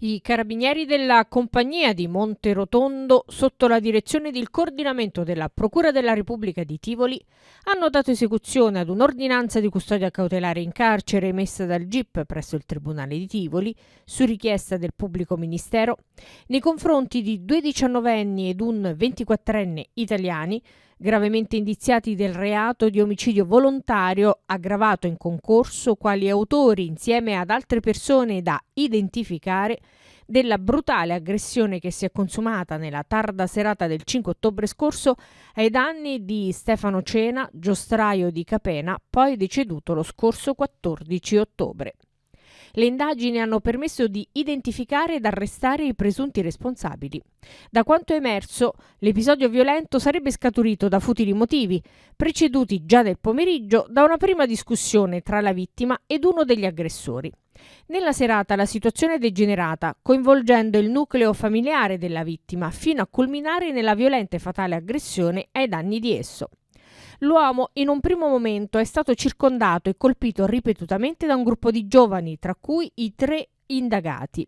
I carabinieri della compagnia di Monterotondo, sotto la direzione del coordinamento della Procura della Repubblica di Tivoli, hanno dato esecuzione ad un'ordinanza di custodia cautelare in carcere emessa dal GIP presso il Tribunale di Tivoli, su richiesta del pubblico ministero, nei confronti di due diciannovenni ed un 24enne italiani, gravemente indiziati del reato di omicidio volontario aggravato in concorso quali autori, insieme ad altre persone da identificare, della brutale aggressione che si è consumata nella tarda serata del 5 ottobre scorso ai danni di Stefano Cena, giostraio di Capena, poi deceduto lo scorso 14 ottobre. Le indagini hanno permesso di identificare ed arrestare i presunti responsabili. Da quanto emerso, l'episodio violento sarebbe scaturito da futili motivi, preceduti già nel pomeriggio da una prima discussione tra la vittima ed uno degli aggressori. Nella serata la situazione è degenerata, coinvolgendo il nucleo familiare della vittima, fino a culminare nella violenta e fatale aggressione ai danni di esso. L'uomo in un primo momento è stato circondato e colpito ripetutamente da un gruppo di giovani, tra cui i 3 indagati,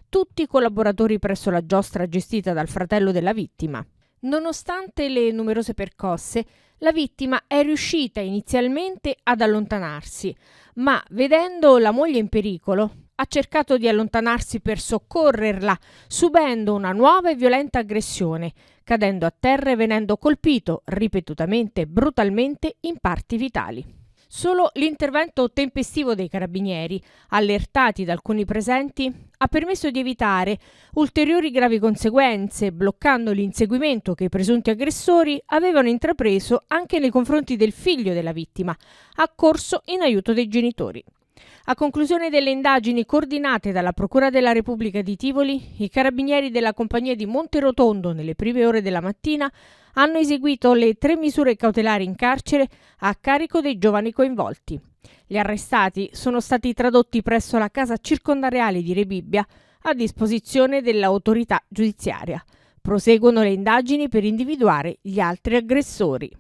tutti collaboratori presso la giostra gestita dal fratello della vittima. Nonostante le numerose percosse, la vittima è riuscita inizialmente ad allontanarsi, ma vedendo la moglie in pericolo, ha cercato di allontanarsi per soccorrerla, subendo una nuova e violenta aggressione, cadendo a terra e venendo colpito ripetutamente e brutalmente in parti vitali. Solo l'intervento tempestivo dei carabinieri, allertati da alcuni presenti, ha permesso di evitare ulteriori gravi conseguenze, bloccando l'inseguimento che i presunti aggressori avevano intrapreso anche nei confronti del figlio della vittima, accorso in aiuto dei genitori. A conclusione delle indagini coordinate dalla Procura della Repubblica di Tivoli, i carabinieri della compagnia di Monterotondo nelle prime ore della mattina hanno eseguito le 3 misure cautelari in carcere a carico dei giovani coinvolti. Gli arrestati sono stati tradotti presso la casa circondariale di Rebibbia a disposizione dell'autorità giudiziaria. Proseguono le indagini per individuare gli altri aggressori.